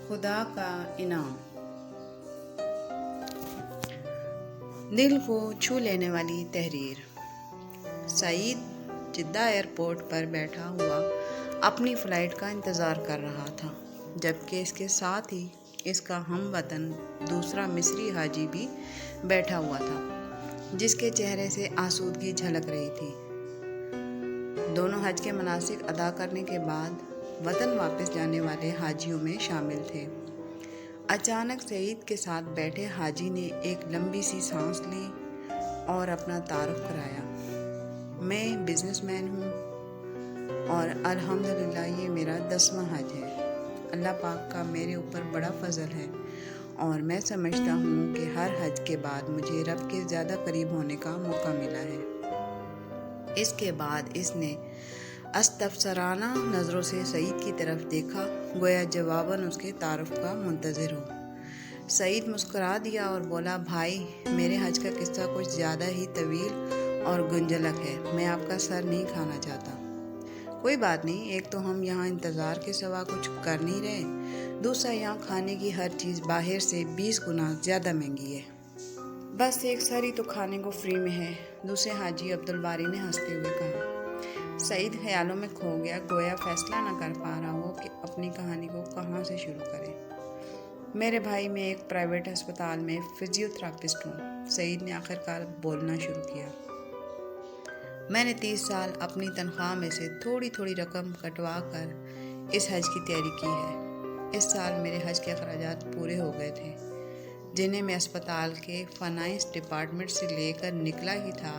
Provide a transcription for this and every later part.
खुदा का इनाम। दिल को छू लेने वाली तहरीर। सईद जिद्दा एयरपोर्ट पर बैठा हुआ अपनी फ़्लाइट का इंतज़ार कर रहा था, जबकि इसके साथ ही इसका हमवतन दूसरा मिस्री हाजी भी बैठा हुआ था, जिसके चेहरे से आसूदगी झलक रही थी। दोनों हज के मनासिक अदा करने के बाद वतन वापस जाने वाले हाजियों में शामिल थे। अचानक सईद के साथ बैठे हाजी ने एक लंबी सी सांस ली और अपना तारुफ कराया। मैं बिजनेसमैन हूँ और अल्हम्दुलिल्लाह ये मेरा 10वां हज है। अल्लाह पाक का मेरे ऊपर बड़ा फजल है और मैं समझता हूँ कि हर हज के बाद मुझे रब के ज़्यादा करीब होने का मौका मिला है। इसके बाद इसने अस्तफसराना नज़रों से सईद की तरफ देखा, गोया जवाबन उसके तारुफ का मुंतज़िर हो। सईद मुस्कुरा दिया और बोला, भाई मेरे हज का किस्सा कुछ ज़्यादा ही तवील और गुंजलक है, मैं आपका सर नहीं खाना चाहता। कोई बात नहीं, एक तो हम यहाँ इंतज़ार के सिवा कुछ कर नहीं रहे, दूसरा यहाँ खाने की हर चीज़ बाहर से 20 गुना ज़्यादा महंगी है। बस एक सर ही तो खाने को फ्री में है, दूसरे हाजी अब्दुल बारी ने हंसते हुए कहा। सईद ख्यालों में खो गया, गोया फैसला न कर पा रहा हो कि अपनी कहानी को कहाँ से शुरू करे। मेरे भाई, मैं एक प्राइवेट अस्पताल में फिजियोथेरापिस्ट हूँ, सईद ने आखिरकार बोलना शुरू किया। मैंने 30 साल अपनी तनख्वाह में से थोड़ी थोड़ी रकम कटवा कर इस हज की तैयारी की है। इस साल मेरे हज के अखराजात पूरे हो गए थे, जिन्हें मैं अस्पताल के फाइनेंस डिपार्टमेंट से लेकर निकला ही था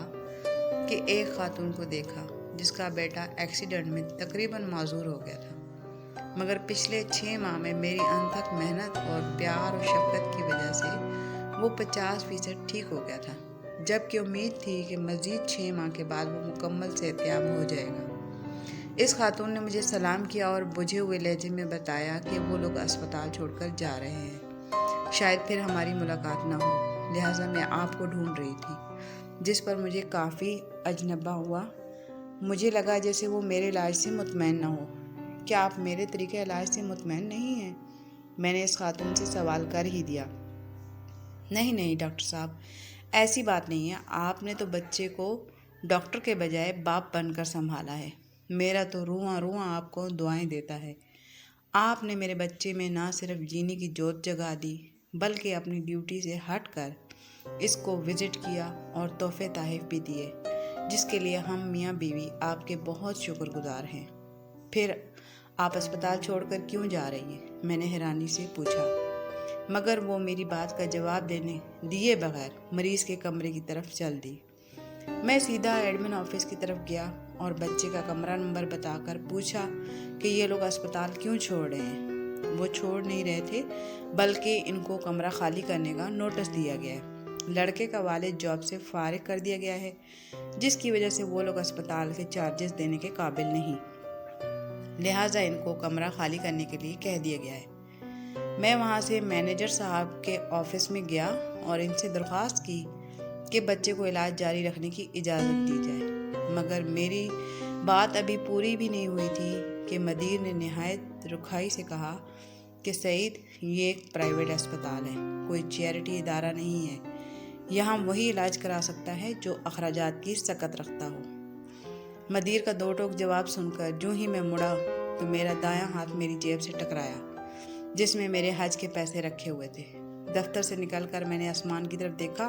कि एक खातून को देखा जिसका बेटा एक्सीडेंट में तकरीबन माजूर हो गया था, मगर पिछले 6 माह में मेरी अनथक मेहनत और प्यार और शफ़क़त की वजह से वो 50% ठीक हो गया था, जबकि उम्मीद थी कि मज़ीद 6 माह के बाद वो मुकम्मल सेहतयाब हो जाएगा। इस खातून ने मुझे सलाम किया और बुझे हुए लहजे में बताया कि वो लोग अस्पताल छोड़कर जा रहे हैं, शायद फिर हमारी मुलाकात ना हो, लिहाजा मैं आपको ढूंढ रही थी। जिस पर मुझे काफ़ी अजनबा हुआ। मुझे लगा जैसे वो मेरे इलाज से मुतमईन ना हो। क्या आप मेरे तरीके इलाज से मुतमईन नहीं हैं? मैंने इस खातून से सवाल कर ही दिया। नहीं डॉक्टर साहब, ऐसी बात नहीं है, आपने तो बच्चे को डॉक्टर के बजाय बाप बनकर संभाला है। मेरा तो रुआं रुआं आपको दुआएं देता है। आपने मेरे बच्चे में ना सिर्फ जीने की जोत जगा दी, बल्कि अपनी ड्यूटी से हट कर इसको विज़िट किया और तोहफे तहफ़ भी दिए, जिसके लिए हम मियाँ बीवी आपके बहुत शुक्रगुजार हैं। फिर आप अस्पताल छोड़कर क्यों जा रही हैं? मैंने हैरानी से पूछा, मगर वो मेरी बात का जवाब दिए बगैर मरीज़ के कमरे की तरफ चल दी। मैं सीधा एडमिन ऑफिस की तरफ गया और बच्चे का कमरा नंबर बताकर पूछा कि ये लोग अस्पताल क्यों छोड़ रहे हैं। वो छोड़ नहीं रहे थे, बल्कि इनको कमरा खाली करने का नोटिस दिया गया है। लड़के का वालिद जॉब से फारिग कर दिया गया है, जिसकी वजह से वो लोग अस्पताल के चार्जेस देने के काबिल नहीं, लिहाजा इनको कमरा खाली करने के लिए कह दिया गया है। मैं वहाँ से मैनेजर साहब के ऑफिस में गया और इनसे दरख्वास्त की कि बच्चे को इलाज जारी रखने की इजाज़त दी जाए, मगर मेरी बात अभी पूरी भी नहीं हुई थी कि मदीर ने नहायत रुखाई से कहा कि सईद, ये एक प्राइवेट अस्पताल है, कोई चैरिटी इदारा नहीं है। यहाँ वही इलाज करा सकता है जो अखराजात की सकत रखता हो। मदीर का 2 टोक जवाब सुनकर जो ही मैं मुड़ा तो मेरा दायां हाथ मेरी जेब से टकराया, जिसमें मेरे हज के पैसे रखे हुए थे। दफ्तर से निकलकर मैंने आसमान की तरफ देखा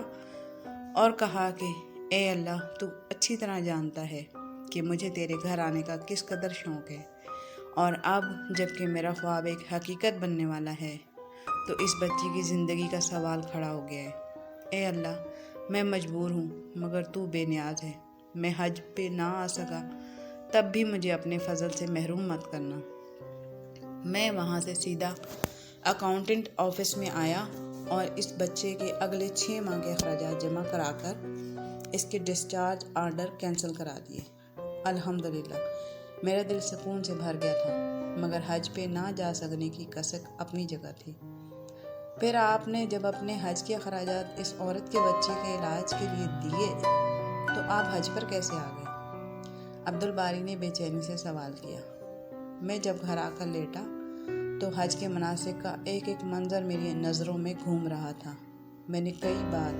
और कहा कि ए अल्लाह, तू अच्छी तरह जानता है कि मुझे तेरे घर आने का किस कदर शौक़ है, और अब जबकि मेरा ख्वाब एक हकीकत बनने वाला है तो इस बच्ची की ज़िंदगी का सवाल खड़ा हो गया है। ए अल्लाह, मैं मजबूर हूँ, मगर तू बेनियाज है। मैं हज पे ना आ सका, तब भी मुझे अपने फजल से महरूम मत करना। मैं वहाँ से सीधा अकाउंटेंट ऑफिस में आया और इस बच्चे के अगले 6 माह के अखराजात जमा कराकर इसके डिस्चार्ज आर्डर कैंसिल करा दिए। अल्हम्दुलिल्लाह, मेरा दिल सुकून से भर गया था, मगर हज पे ना जा सकने की कसक अपनी जगह थी। फिर आपने जब अपने हज के अखराजात इस औरत के बच्चे के इलाज के लिए दिए तो आप हज पर कैसे आ गए? अब्दुल बारी ने बेचैनी से सवाल किया। मैं जब घर आकर लेटा تو حج کے مناسک کا ایک ایک منظر میری نظروں میں گھوم رہا تھا۔ میں نے کئی بار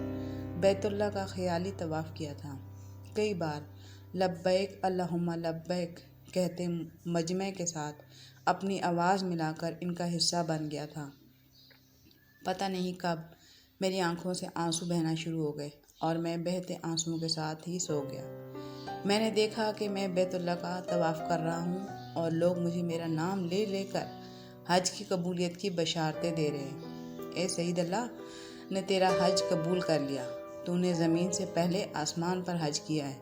بیت اللہ کا خیالی طواف کیا تھا، کئی بار لبیک اللہم لبیک کہتے مجمع کے ساتھ اپنی آواز ملا کر ان کا حصہ بن گیا تھا۔ پتہ نہیں کب میری آنکھوں سے آنسو بہنا شروع ہو گئے اور میں بہتے آنسوؤں کے ساتھ ہی سو گیا۔ میں نے دیکھا کہ میں بیت اللہ کا طواف کر رہا ہوں اور لوگ مجھے میرا نام لے لے کر حج کی قبولیت کی بشارتیں دے رہے ہیں۔ اے سید، اللہ نے تیرا حج قبول کر لیا، تو نے زمین سے پہلے آسمان پر حج کیا ہے،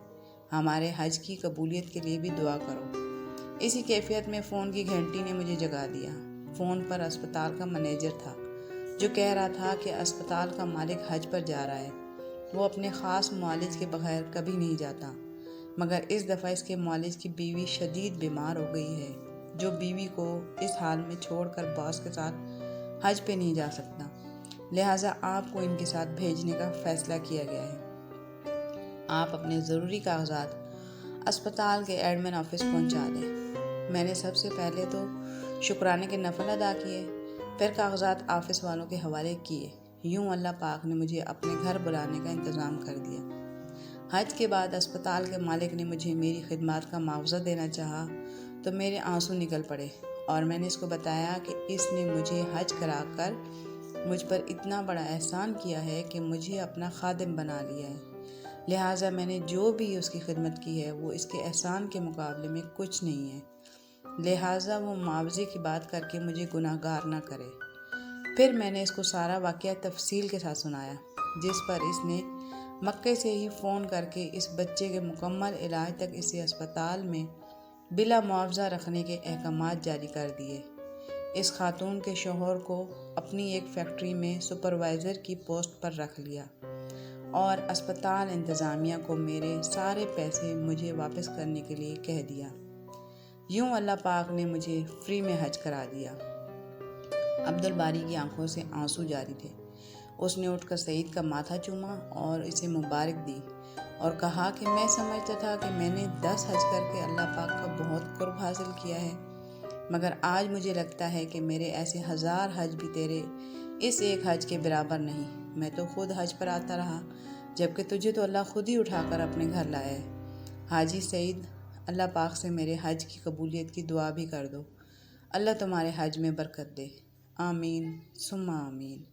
ہمارے حج کی قبولیت کے لیے بھی دعا کرو۔ اسی کیفیت میں فون کی گھنٹی نے مجھے جگا دیا۔ فون پر اسپتال کا مینیجر تھا جو کہہ رہا تھا کہ اسپتال کا مالک حج پر جا رہا ہے۔ وہ اپنے خاص معالج کے بغیر کبھی نہیں جاتا، مگر اس دفعہ اس کے معالج کی بیوی شدید بیمار ہو گئی ہے، جو بیوی کو اس حال میں چھوڑ کر باس کے ساتھ حج پہ نہیں جا سکتا، لہٰذا آپ کو ان کے ساتھ بھیجنے کا فیصلہ کیا گیا ہے۔ آپ اپنے ضروری کاغذات اسپتال کے ایڈمن آفس پہنچا دیں۔ میں نے سب سے پہلے تو شکرانے کے نفل ادا کیے، پھر کاغذات آفس والوں کے حوالے کیے۔ یوں اللہ پاک نے مجھے اپنے گھر بلانے کا انتظام کر دیا۔ حج کے بعد اسپتال کے مالک نے مجھے میری خدمات کا معاوضہ دینا چاہا تو میرے آنسو نکل پڑے، اور میں نے اس کو بتایا کہ اس نے مجھے حج کرا کر مجھ پر اتنا بڑا احسان کیا ہے کہ مجھے اپنا خادم بنا لیا ہے، لہٰذا میں نے جو بھی اس کی خدمت کی ہے وہ اس کے احسان کے مقابلے میں کچھ نہیں ہے، لہٰذا وہ معاوضے کی بات کر کے مجھے گناہ گار نہ کرے۔ پھر میں نے اس کو سارا واقعہ تفصیل کے ساتھ سنایا، جس پر اس نے مکے سے ہی فون کر کے اس بچے کے مکمل علاج تک اسے اسپتال میں بلا معاوضہ رکھنے کے احکامات جاری کر دیے۔ اس خاتون کے شوہر کو اپنی ایک فیکٹری میں سپروائزر کی پوسٹ پر رکھ لیا اور اسپتال انتظامیہ کو میرے سارے پیسے مجھے واپس کرنے کے لیے کہہ دیا۔ یوں اللہ پاک نے مجھے فری میں حج کرا دیا۔ عبدالباری کی آنکھوں سے آنسو جاری تھے۔ اس نے اٹھ کر سعید کا ماتھا چوما اور اسے مبارک دی اور کہا کہ میں سمجھتا تھا کہ میں نے 10 حج کر کے اللہ پاک کا بہت قرب حاصل کیا ہے، مگر آج مجھے لگتا ہے کہ میرے ایسے 1000 حج بھی تیرے اس ایک حج کے برابر نہیں۔ میں تو خود حج پر آتا رہا، جبکہ تجھے تو اللہ خود ہی اٹھا کر اپنے گھر لایا ہے۔ حاجی سعید، اللہ پاک سے میرے حج کی قبولیت کی دعا بھی کر دو۔ اللہ تمہارے حج میں برکت دے۔ آمین ثم آمین۔